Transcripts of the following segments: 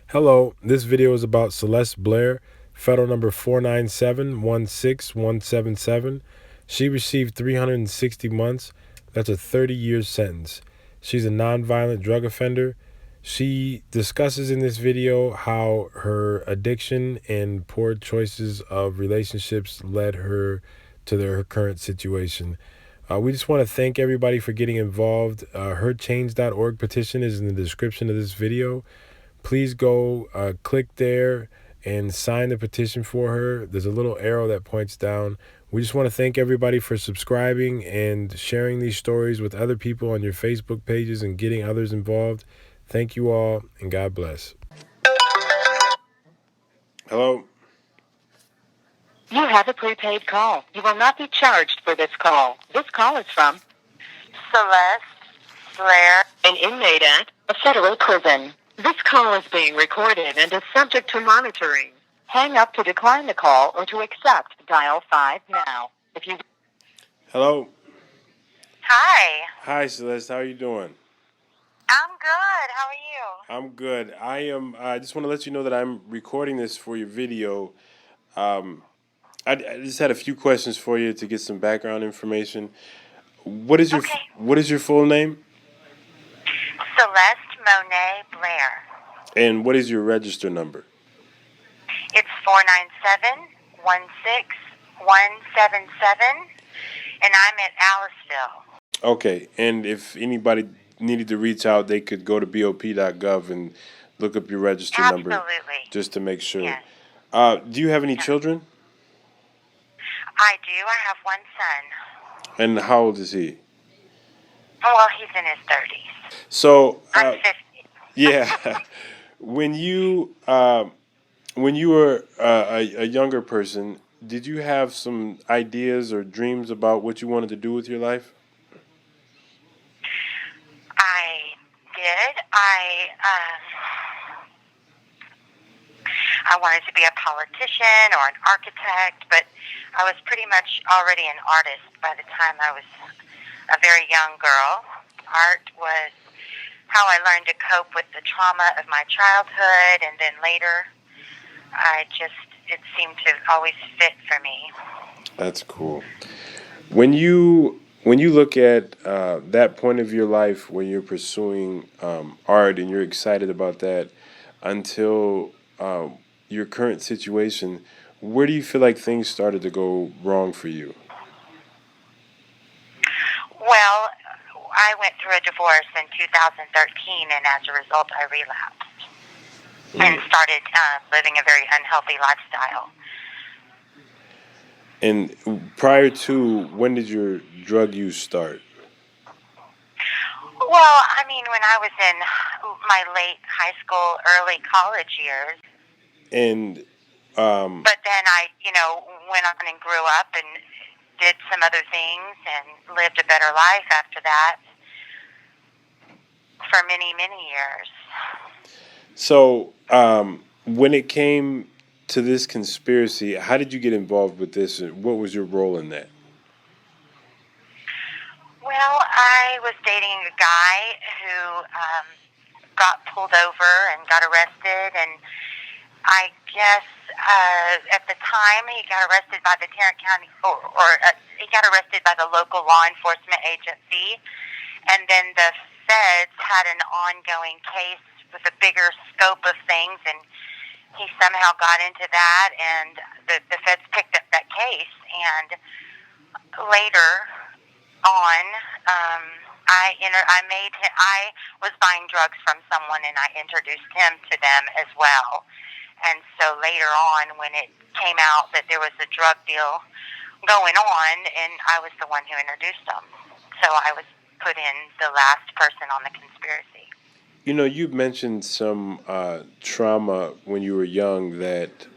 Hello, this video is about Celeste Blair, federal number 497-16177. She received 360 months. That's a 30-year sentence. She's a nonviolent drug offender. She discusses in this video how her addiction and poor choices of relationships led her to her current situation. We just want to thank everybody for getting involved. Herchange.org petition is in the description of this video. Please go click there and sign the petition for her. There's a little arrow that points down. We just want to thank everybody for subscribing and sharing these stories with other people on your Facebook pages and getting others involved. Thank you all, and God bless. Hello? You have a prepaid call. You will not be charged for this call. This call is from Celeste Blair, an inmate at a federal prison. This call is being recorded and is subject to monitoring. Hang up to decline the call or to accept. Dial 5 now. If you... Hello? Hi. Hi, Celeste. How are you doing? I'm good. How are you? I'm good. I just want to let you know that I'm recording this for your video. I just had a few questions for you to get some background information. What is your full name? Celeste Monet Blair. And what is your register number? It's 497-16177, and I'm at Aliceville. Okay, and if anybody needed to reach out, they could go to bop.gov and look up your register number just to make sure. Yes. Do you have any children? I do. I have one son. And how old is he? Well, he's in his 30s. So, I'm 50. yeah, when you were a younger person, did you have some ideas or dreams about what you wanted to do with your life? I did. I wanted to be a politician or an architect, but I was pretty much already an artist by the time I was a very young girl. Art was how I learned to cope with the trauma of my childhood, and then later it seemed to always fit for me. That's cool. When you look at that point of your life when you're pursuing art and you're excited about that until your current situation, where do you feel like things started to go wrong for you? Well, I went through a divorce in 2013, and as a result, I relapsed and started living a very unhealthy lifestyle. And prior to, when did your drug use start? Well, I mean, when I was in my late high school, early college years. And but then I, went on and grew up and did some other things and lived a better life after that for many, many years. So, when it came to this conspiracy, how did you get involved with this, and what was your role in that? Well, I was dating a guy who got pulled over and got arrested, and I guess at the time he got arrested by the Tarrant County, he got arrested by the local law enforcement agency, and then the feds had an ongoing case with a bigger scope of things, and he somehow got into that, and the feds picked up that case, and later on, I was buying drugs from someone, and I introduced him to them as well. And so later on, when it came out that there was a drug deal going on, and I was the one who introduced them. So I was put in the last person on the conspiracy. You've mentioned some trauma when you were young that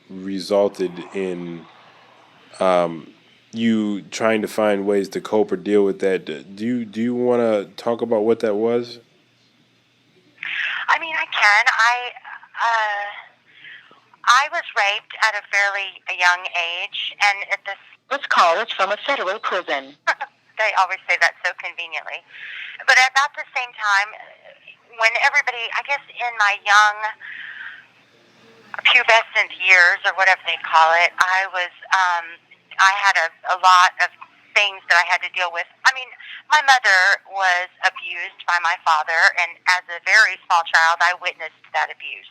resulted in you trying to find ways to cope or deal with that. Do you want to talk about what that was? I mean, I can. I was raped at a fairly young age, and at This call is from a federal prison. They always say that so conveniently. But at about the same time, when everybody, I guess in my young pubescent years, or whatever they call it, I had a lot of things that I had to deal with. I mean, my mother was abused by my father, and as a very small child, I witnessed that abuse.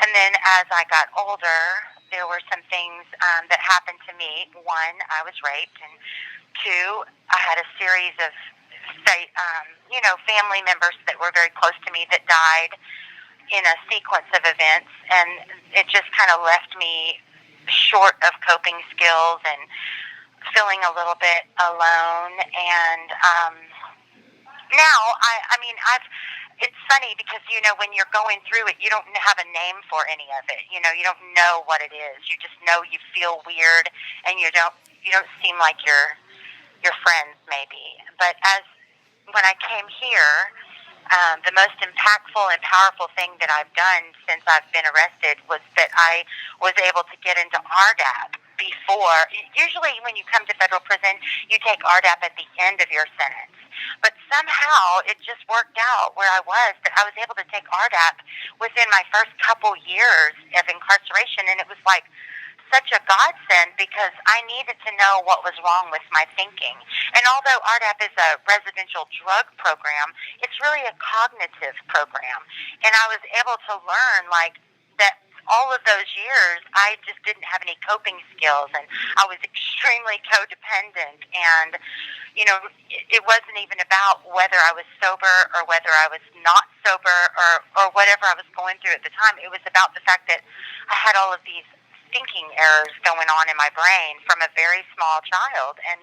And then as I got older, there were some things that happened to me. One, I was raped, and two, I had a series of, family members that were very close to me that died in a sequence of events, and it just kind of left me short of coping skills and feeling a little bit alone. And now, it's funny because, when you're going through it, you don't have a name for any of it. You don't know what it is. You just know you feel weird, and you don't seem like your friends, maybe. But when I came here, the most impactful and powerful thing that I've done since I've been arrested was that I was able to get into RDAP before. Usually when you come to federal prison, you take RDAP at the end of your sentence. But somehow it just worked out where I was, that I was able to take RDAP within my first couple years of incarceration, and it was like such a godsend because I needed to know what was wrong with my thinking. And although RDAP is a residential drug program, it's really a cognitive program. And I was able to learn that all of those years, I just didn't have any coping skills, and I was extremely codependent. And, it wasn't even about whether I was sober or whether I was not sober or whatever I was going through at the time. It was about the fact that I had all of these thinking errors going on in my brain from a very small child. And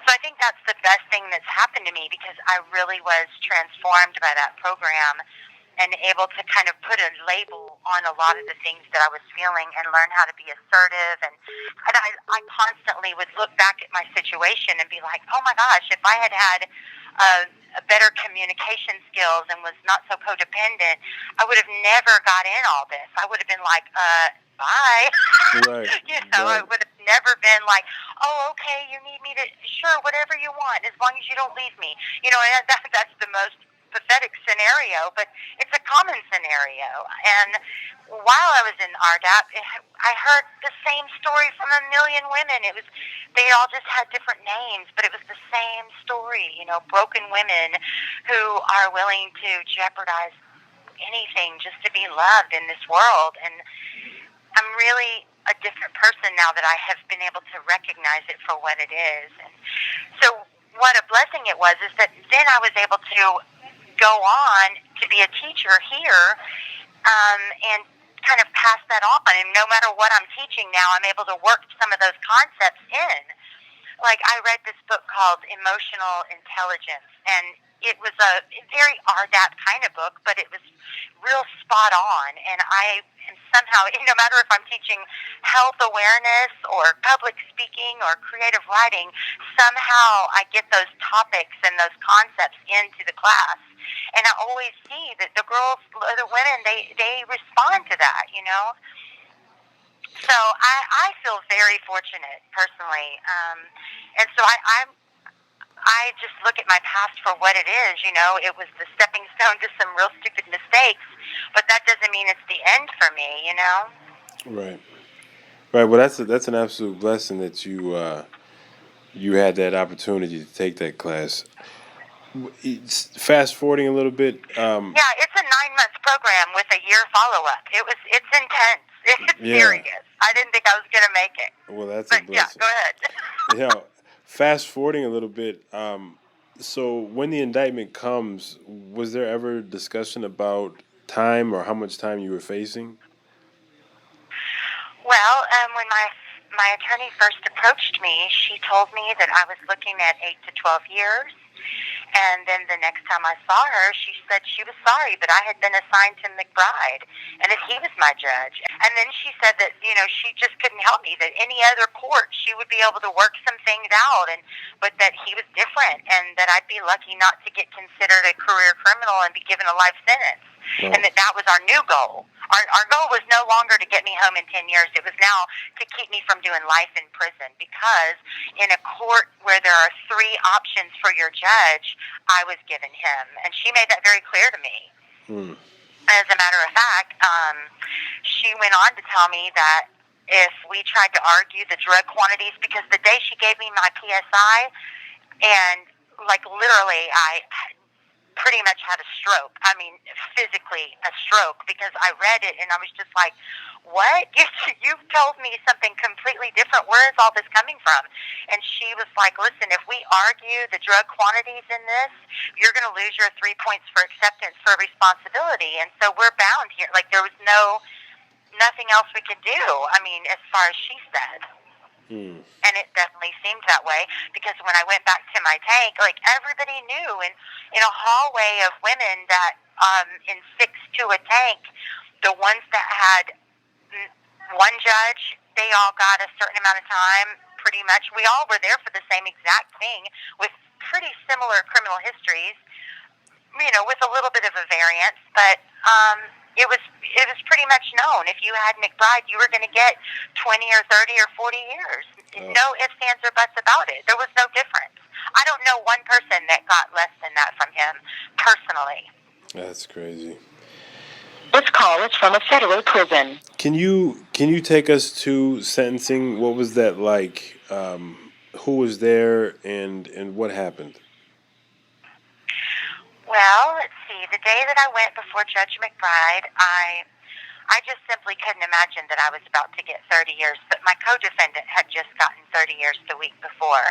so I think that's the best thing that's happened to me, because I really was transformed by that program and able to kind of put a label on a lot of the things that I was feeling and learn how to be assertive. And I constantly would look back at my situation and be like, oh my gosh, if I had had a better communication skills and was not so codependent, I would have never got in all this. I would have been like, bye. Right. I would have never been like, oh, okay, you need me to, sure, whatever you want, as long as you don't leave me. And that's the most pathetic scenario, but it's a common scenario. And while I was in RDAP, I heard the same story from a million women. They all just had different names, but it was the same story, broken women who are willing to jeopardize anything just to be loved in this world. And I'm really a different person now that I have been able to recognize it for what it is. And so what a blessing it was is that then I was able to go on to be a teacher here, and kind of pass that on. And no matter what I'm teaching now, I'm able to work some of those concepts in. Like, I read this book called Emotional Intelligence, and it was a very RDAP kind of book, but it was real spot on. And I am somehow, no matter if I'm teaching health awareness or public speaking or creative writing, somehow I get those topics and those concepts into the class. And I always see that the girls, the women, they respond to that, So I feel very fortunate personally. And so I just look at my past for what it is. It was the stepping stone to some real stupid mistakes, but that doesn't mean it's the end for me, Right. Right. Well, that's an absolute blessing that you had that opportunity to take that class. Fast forwarding a little bit. Yeah, it's a 9-month program with a year follow-up. It's intense. It's serious. I didn't think I was going to make it. Well, that's but a blessing. Yeah, go ahead. Fast forwarding a little bit. So when the indictment comes, was there ever discussion about time or how much time you were facing? Well, when my attorney first approached me, she told me that I was looking at 8 to 12 years. And then the next time I saw her, she said she was sorry, but I had been assigned to McBride, and that he was my judge. And then she said that, she just couldn't help me, that any other court, she would be able to work some things out, but that he was different, and that I'd be lucky not to get considered a career criminal and be given a life sentence. Wow. And that was our new goal. Our goal was no longer to get me home in 10 years. It was now to keep me from doing life in prison, because in a court where there are 3 options for your judge, I was given him. And she made that very clear to me. As a matter of fact, she went on to tell me that if we tried to argue the drug quantities, because the day she gave me my PSI, and like literally I pretty much had a stroke. I mean, physically a stroke, because I read it and I was just like, what? You've told me something completely different. Where is all this coming from? And she was like, listen, if we argue the drug quantities in this, you're going to lose your 3 points for acceptance for responsibility. And so we're bound here. Like, there was nothing else we could do, I mean, as far as she said. And it definitely seemed that way, because when I went back to my tank, like, everybody knew in a hallway of women that in 6 to a tank, the ones that had one judge, they all got a certain amount of time, pretty much. We all were there for the same exact thing with pretty similar criminal histories, you know, with a little bit of a variance, but it was pretty much known. If you had McBride, you were going to get 20 or 30 or 40 years. No ifs, ands, or buts about it. There was no difference. I don't know one person that got less than that from him, personally. That's crazy. This call is from a federal prison. Can you take us to sentencing? What was that like? Who was there, and what happened? Well, let's see. The day that I went before Judge McBride, I just simply couldn't imagine that I was about to get 30 years. But my co-defendant had just gotten 30 years the week before.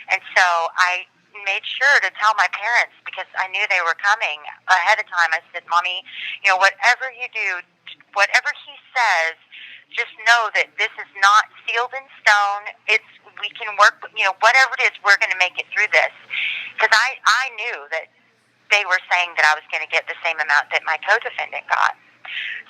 And so I made sure to tell my parents, because I knew they were coming ahead of time. I said, Mommy, you know, whatever you do, whatever he says, just know that this is not sealed in stone. We can work, you know, whatever it is, we're going to make it through this. Because I knew that they were saying that I was going to get the same amount that my co-defendant got.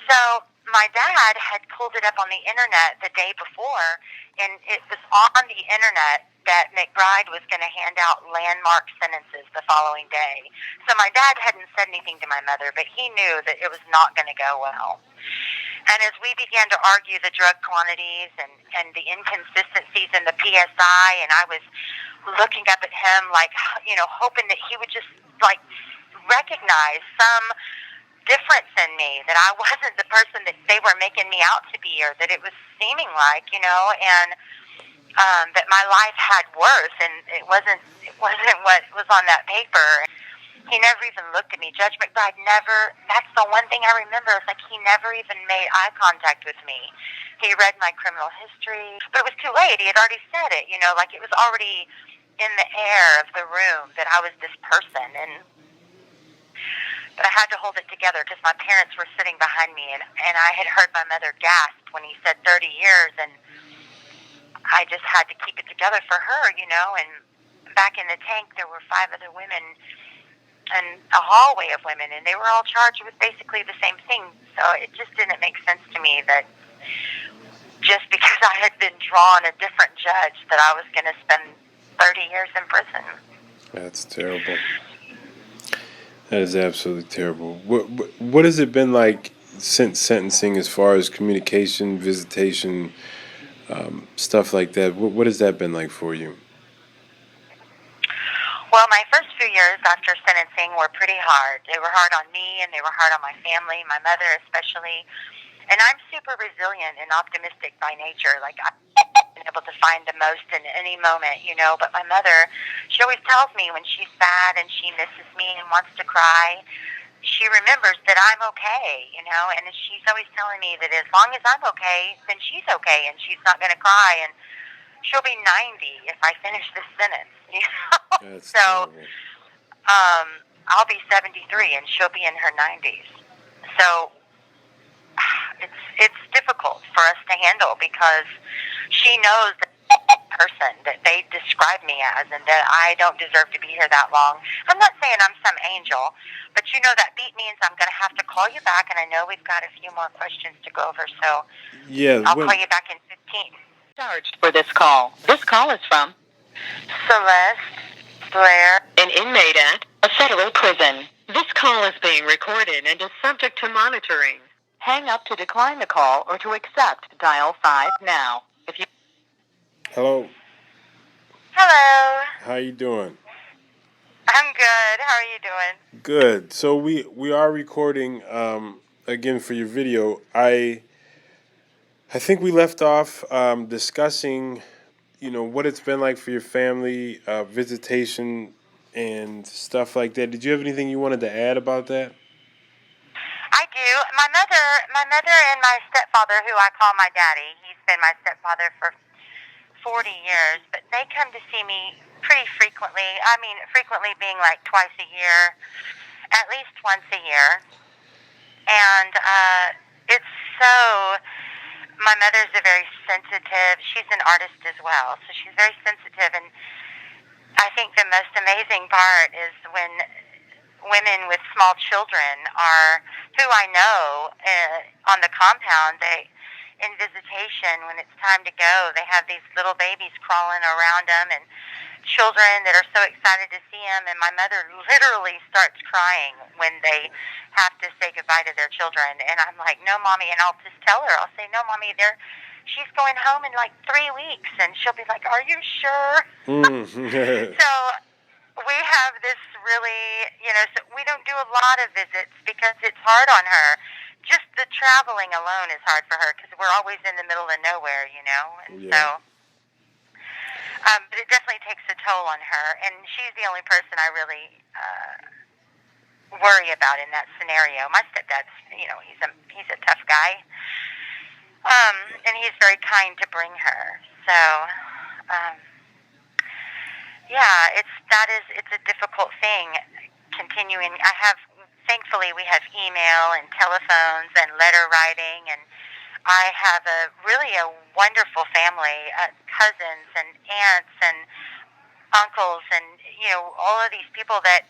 So my dad had pulled it up on the internet the day before, and it was on the internet that McBride was going to hand out landmark sentences the following day. So my dad hadn't said anything to my mother, but he knew that it was not going to go well. And as we began to argue the drug quantities and the inconsistencies in the PSI, and I was looking up at him like, you know, hoping that he would just like recognize some difference in me, that I wasn't the person that they were making me out to be, or that it was seeming like, you know, and that my life had worth, and it wasn't what was on that paper. He never even looked at me. Judge McBride never, that's the one thing I remember, it's like he never even made eye contact with me. He read my criminal history, but it was too late. He had already said it, you know, like it was already in the air of the room that I was this person. But I had to hold it together because my parents were sitting behind me, and I had heard my mother gasp when he said 30 years, and I just had to keep it together for her, you know. And back in the tank, there were 5 other women and a hallway of women, and they were all charged with basically the same thing. So it just didn't make sense to me that just because I had been drawn a different judge that I was going to spend 30 years in prison. That's terrible. That is absolutely terrible. What has it been like since sentencing, as far as communication, visitation, stuff like that? What has that been like for you? Well, my first few years after sentencing were pretty hard. They were hard on me, and they were hard on my family, my mother especially. And I'm super resilient and optimistic by nature. Like, I've been able to find the most in any moment, you know. But my mother, she always tells me when she's sad and she misses me and wants to cry, she remembers that I'm okay, you know. And she's always telling me that as long as I'm okay, then she's okay, and she's not going to cry. And she'll be 90 if I finish this sentence, you know. That's so, terrible. I'll be 73 and she'll be in her 90s. So it's difficult for us to handle, because she knows that person that they describe me as, and that I don't deserve to be here that long. I'm not saying I'm some angel, but you know that beat means I'm going to have to call you back, and I know we've got a few more questions to go over, so yeah, I'll call you back in 15. Charged for this call. This call is from Celeste Blair, an inmate at a federal prison. This call is being recorded and is subject to monitoring. Hang up to decline the call or to accept, dial 5 now. If you Hello. Hello. How you doing? I'm good. How are you doing? Good. So we are recording again for your video. I think we left off discussing, what it's been like for your family, visitation and stuff like that. Did you have anything you wanted to add about that? I do. My mother and my stepfather, who I call my daddy, he's been my stepfather for 40 years, but they come to see me pretty frequently. I mean, frequently being like twice a year, at least once a year. And it's so, my mother's a very sensitive, she's an artist as well, so she's very sensitive. And I think the most amazing part is when women with small children are, who I know on the compound, they, in visitation, when it's time to go, they have these little babies crawling around them and children that are so excited to see them. And my mother literally starts crying when they have to say goodbye to their children. And I'm like, no, Mommy. And I'll just tell her, I'll say, no, Mommy, she's going home in like 3 weeks. And she'll be like, are you sure? So we have this really, so we don't do a lot of visits because it's hard on her. Just the traveling alone is hard for her because we're always in the middle of nowhere, and Yeah. so, but it definitely takes a toll on her, and she's the only person I really worry about in that scenario. My stepdad's, he's a tough guy, and he's very kind to bring her. So, yeah, it's a difficult thing continuing. Thankfully, we have email and telephones and letter writing, and I have a wonderful family, cousins and aunts and uncles, and all of these people that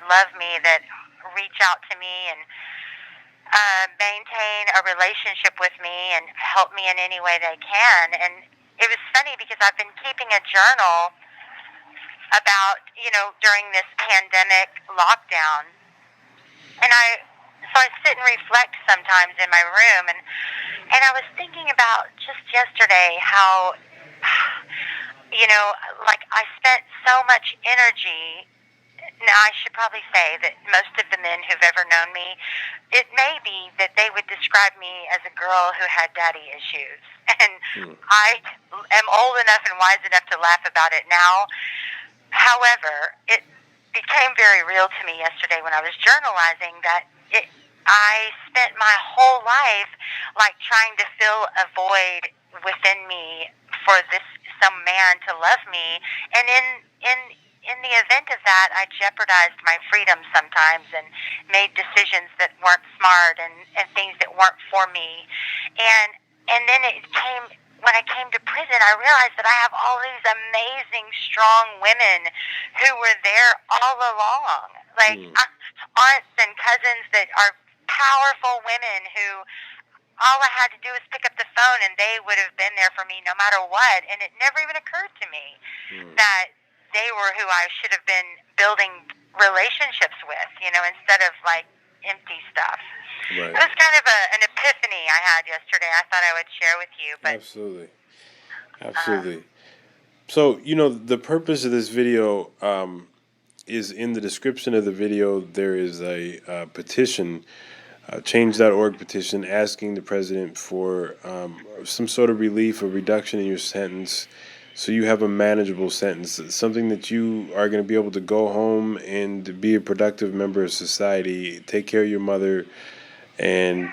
love me, that reach out to me and maintain a relationship with me and help me in any way they can. And it was funny because I've been keeping a journal about during this pandemic lockdown. And so I sit and reflect sometimes in my room, and I was thinking about just yesterday how, like I spent so much energy. Now, I should probably say that most of the men who've ever known me, it may be that they would describe me as a girl who had daddy issues. And I am old enough and wise enough to laugh about it now. However, it became very real to me yesterday when I was journalizing that I spent my whole life like trying to fill a void within me for some man to love me, and in the event of that, I jeopardized my freedom sometimes and made decisions that weren't smart and things that weren't for me, and then when I came to prison, I realized that I have all these amazing, strong women who were there all along. Like aunts and cousins that are powerful women who all I had to do was pick up the phone and they would have been there for me no matter what. And it never even occurred to me that they were who I should have been building relationships with, instead of like empty stuff. Right. It was kind of an epiphany I had yesterday. I thought I would share with you. But Absolutely. So, the purpose of this video is in the description of the video. There is a petition, change.org petition, asking the president for some sort of relief or reduction in your sentence so you have a manageable sentence, something that you are going to be able to go home and be a productive member of society, take care of your mother, and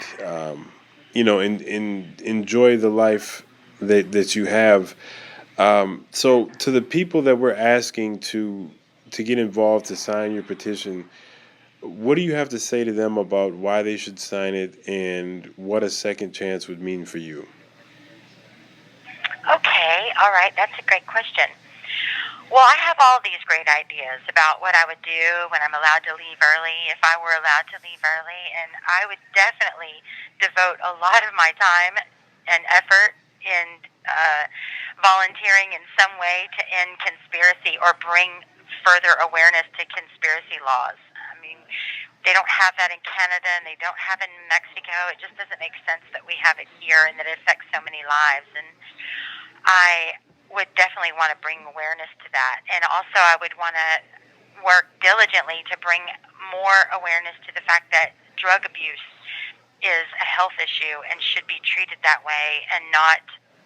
enjoy the life that you have. So to the people that we're asking to get involved, to sign your petition, what do you have to say to them about why they should sign it and what a second chance would mean for you? Okay, all right, that's a great question. Well, I have all these great ideas about what I would do when I'm allowed to leave early, if I were allowed to leave early, and I would definitely devote a lot of my time and effort in volunteering in some way to end conspiracy or bring further awareness to conspiracy laws. I mean, they don't have that in Canada, and they don't have it in Mexico. It just doesn't make sense that we have it here and that it affects so many lives. And I would definitely want to bring awareness to that. And also I would want to work diligently to bring more awareness to the fact that drug abuse is a health issue and should be treated that way, and not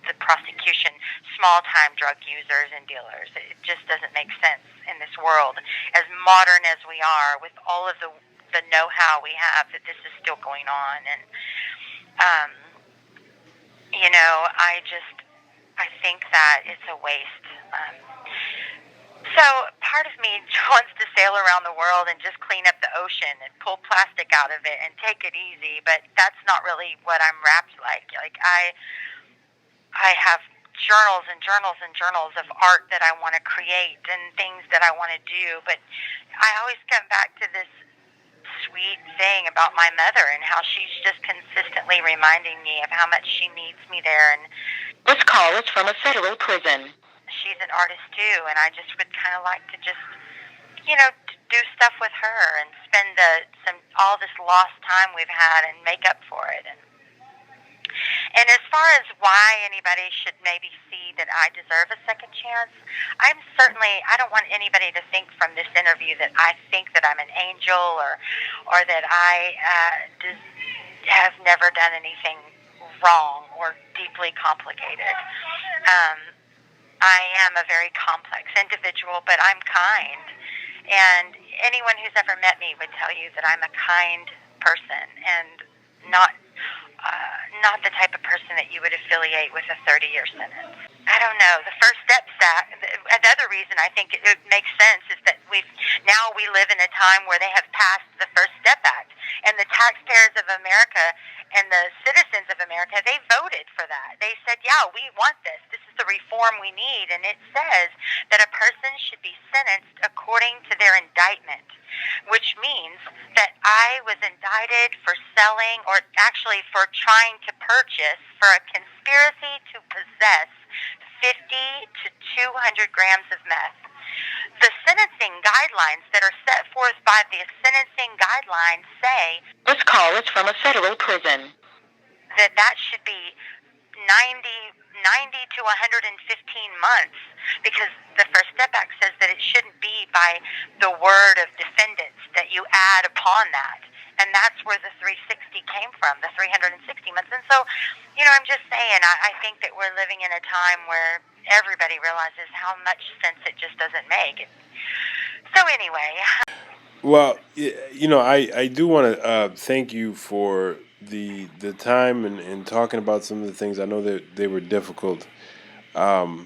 the prosecution, small-time drug users and dealers. It just doesn't make sense in this world, as modern as we are, with all of the know-how we have, that this is still going on. And, I think that it's a waste. So part of me wants to sail around the world and just clean up the ocean and pull plastic out of it and take it easy, but that's not really what I'm wrapped like. I have journals and journals and journals of art that I want to create and things that I want to do, but I always come back to this sweet thing about my mother and how she's just consistently reminding me of how much she needs me there. And This call is from a federal prison. she's an artist too, and I just would kind of like to just, do stuff with her and spend all this lost time we've had and make up for it. And as far as why anybody should maybe see that I deserve a second chance, I don't want anybody to think from this interview that I think that I'm an angel or that I have never done anything wrong or deeply complicated. I am a very complex individual, but I'm kind. And anyone who's ever met me would tell you that I'm a kind person and not the type of person that you would affiliate with a 30-year sentence. I don't know. The First Step Act, another reason I think it makes sense is that we live in a time where they have passed the First Step Act, and the taxpayers of America and the citizens of America, they voted for that. They said, yeah, we want this. This is the reform we need. And it says that a person should be sentenced according to their indictment, which means that I was indicted for selling, or actually for trying to purchase, for a conspiracy to possess 50 to 200 grams of meth. The sentencing guidelines that are set forth by the sentencing guidelines say This call is from a federal prison. that should be 90 to 115 months, because the First Step Act says that it shouldn't be by the word of defendants, that you add upon that. And that's where the 360 came from, the 360 months. And so, I'm just saying, I think that we're living in a time where everybody realizes how much sense it just doesn't make. So anyway. Well, I do want to thank you for the time and talking about some of the things. I know that they were difficult. Yeah,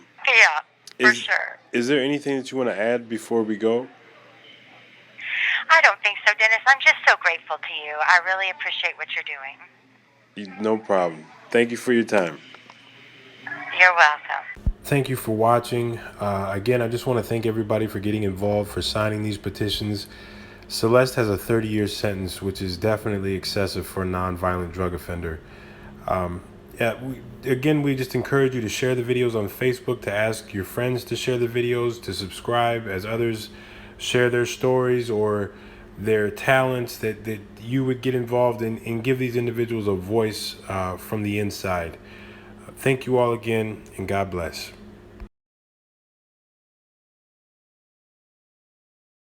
for sure. Is there anything that you want to add before we go? I don't think so, Dennis. I'm just so grateful to you. I really appreciate what you're doing. No problem. Thank you for your time. You're welcome. Thank you for watching. Again, I just want to thank everybody for getting involved, for signing these petitions. Celeste has a 30-year sentence, which is definitely excessive for a nonviolent drug offender. We just encourage you to share the videos on Facebook, to ask your friends to share the videos, to subscribe as others share their stories or their talents, that you would get involved in and give these individuals a voice from the inside. Thank you all again, and God bless.